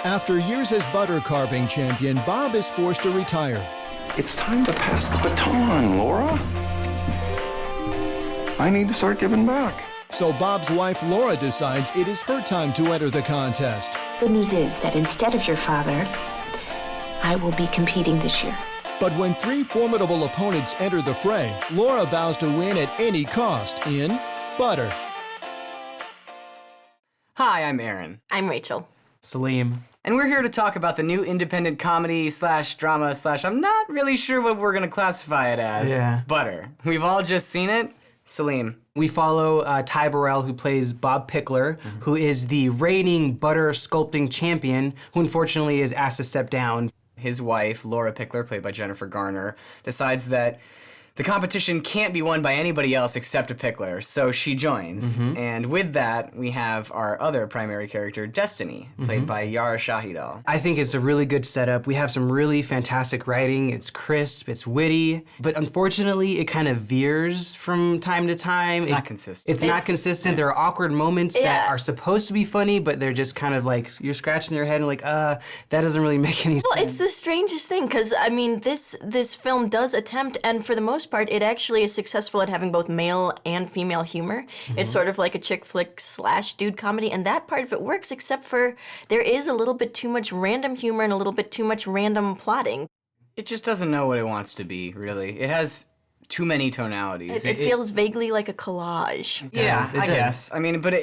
After years as butter carving champion, Bob is forced to retire. It's time to pass the baton, Laura. I need to start giving back. So Bob's wife, Laura, decides it is her time to enter the contest. Good news is that instead of your father, I will be competing this year. But when three formidable opponents enter the fray, Laura vows to win at any cost in butter. Hi, I'm Aaron. I'm Rachel. Salim. And we're here to talk about the new independent comedy slash drama slash I'm not really sure what we're going to classify it as. Yeah. Butter. We've all just seen it. Salim. We follow Ty Burrell, who plays Bob Pickler, who is the reigning butter sculpting champion, who unfortunately is asked to step down. His wife, Laura Pickler, played by Jennifer Garner, decides that the competition can't be won by anybody else except a Pickler, so she joins. And with that, we have our other primary character, Destiny, played by Yara Shahidi. I think it's a really good setup. We have some really fantastic writing. It's crisp, it's witty, but unfortunately, it kind of veers from time to time. It's not consistent. It's not consistent. There are awkward moments that are supposed to be funny, but they're just kind of like, you're scratching your head and like, that doesn't really make any sense. Well, it's the strangest thing, because, I mean, this film does attempt, and for the most part, it actually is successful at having both male and female humor. It's sort of like a chick flick slash dude comedy, and that part of it works, except for there is a little bit too much random humor and a little bit too much random plotting. It just doesn't know what it wants to be, really. It has too many tonalities. It feels vaguely like a collage. Yeah, I guess. I mean, but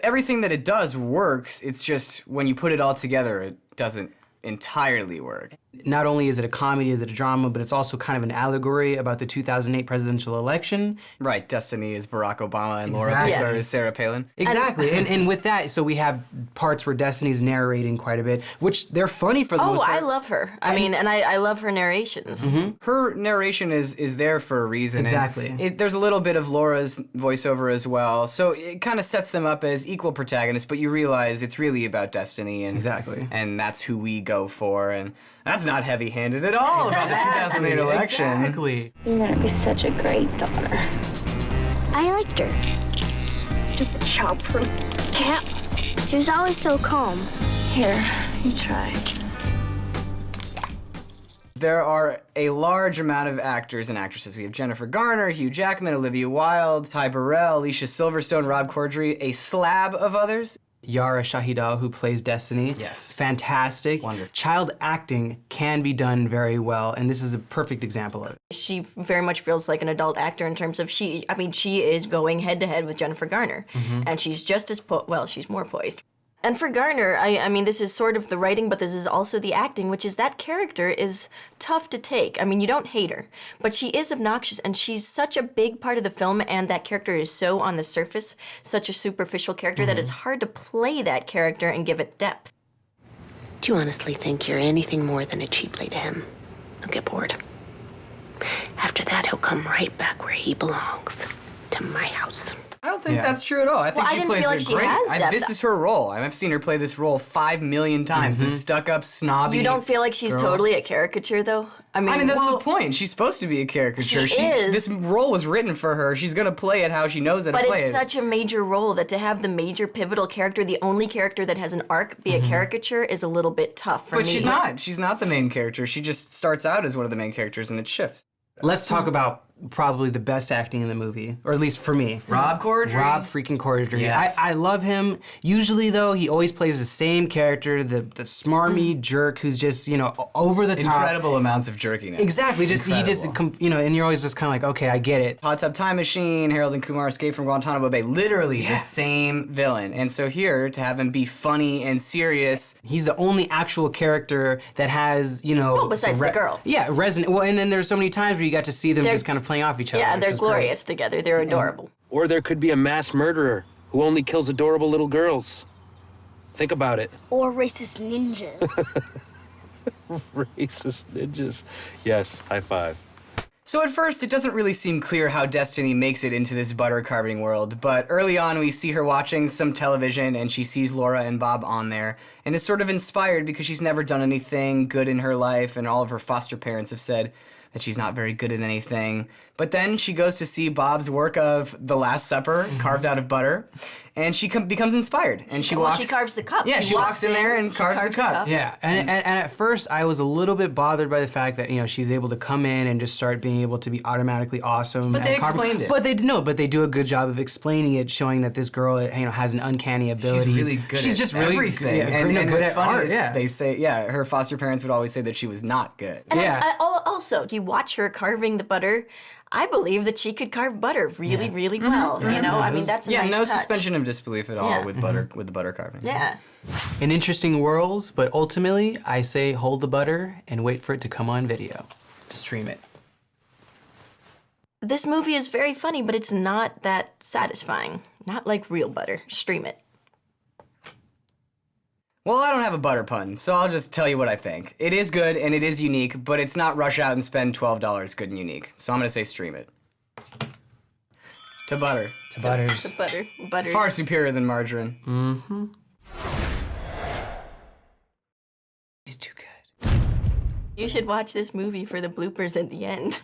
everything that it does works. It's just when you put it all together, it doesn't entirely work. Not only is it a comedy, is it a drama, but it's also kind of an allegory about the 2008 presidential election. Right, Destiny is Barack Obama and Laura Exactly. Pickler is Sarah Palin. Exactly, and with that, so we have parts where Destiny's narrating quite a bit, which they're funny for the most part. I love her. I mean, and I love her narrations. Her narration is there for a reason. Exactly. There's a little bit of Laura's voiceover as well, so it kind of sets them up as equal protagonists, but you realize it's really about Destiny, and Exactly. and that's who we go for, and that's not heavy-handed at all about the 2008 election. Exactly. You're gonna be such a great daughter. I liked her. Stupid childproof cat. She was always so calm. Here, you try. There are a large amount of actors and actresses. We have Jennifer Garner, Hugh Jackman, Olivia Wilde, Ty Burrell, Alicia Silverstone, Rob Corddry, a slab of others. Yara Shahidi, who plays Destiny. Yes. Fantastic. Wonderful. Child acting can be done very well, and this is a perfect example of it. She very much feels like an adult actor in terms of she is going head to head with Jennifer Garner. And she's just as, she's more poised. And for Garner, I mean, this is sort of the writing, but this is also the acting, which is that character is tough to take. I mean, you don't hate her, but she is obnoxious, and she's such a big part of the film, and that character is so on the surface, such a superficial character, that it's hard to play that character and give it depth. Do you honestly think you're anything more than a cheap play to him? He'll get bored. After that, he'll come right back where he belongs, to my house. I don't think that's true at all. I think I she didn't plays feel it like she great. has depth. This is her role. I've seen her play this role 5 million times. This stuck-up, snobby. You don't feel like she's girl. totally a caricature, though? I mean, that's the point. She's supposed to be a caricature. She is. This role was written for her. She's gonna play it how she knows how to but play it's it. such a major role that to have the major pivotal character, the only character that has an arc, be a caricature is a little bit tough for me. But she's not. She's not the main character. She just starts out as one of the main characters, and it shifts. Let's talk about probably the best acting in the movie, or at least for me. Rob Corddry? Rob freaking Corddry. Yes. I love him. Usually, though, he always plays the same character, the smarmy jerk who's just, over the top. Incredible amounts of jerkiness. Exactly. He just, and you're always just kind of like, okay, I get it. Hot Tub Time Machine, Harold and Kumar Escape from Guantanamo Bay. Literally the same villain. And so here, to have him be funny and serious. He's the only actual character that has, besides the girl. Yeah, resonant. Well, and then there's so many times where you got to see them just kind of playing off each other. Yeah, which they're is great. glorious together. They're adorable. Or there could be a mass murderer who only kills adorable little girls. Think about it. Or racist ninjas. Racist ninjas. Yes, high five. So at first, it doesn't really seem clear how Destiny makes it into this butter carving world, but early on we see her watching some television and she sees Laura and Bob on there and is sort of inspired because she's never done anything good in her life and all of her foster parents have said, that she's not very good at anything. But then she goes to see Bob's work of The Last Supper, carved out of butter, and she becomes inspired. And she walks. She carves the cup. Yeah, she walks in there and carves the cup. Yeah, and at first I was a little bit bothered by the fact that she's able to come in and just start being able to be automatically awesome. But they explained it. But they do a good job of explaining it, showing that this girl has an uncanny ability. She's really good. She's at just really everything. and and good what's at funny art. is Yeah, they say her foster parents would always say that she was not good. And Yeah. also, you watch her carving the butter. I believe that she could carve butter really, really well. I mean, that's a nice no touch. suspension of disbelief at all Yeah. with butter with the butter carving. Yeah. An interesting world, but ultimately I say hold the butter and wait for it to come on video. Stream it. This movie is very funny, but it's not that satisfying. Not like real butter. Stream it. Well, I don't have a butter pun, so I'll just tell you what I think. It is good and it is unique, but it's not rush out and spend $12 good and unique. So I'm gonna say stream it. To butter. To butters. The butter. Butters. Far superior than margarine. Mm-hmm. He's too good. You should watch this movie for the bloopers at the end.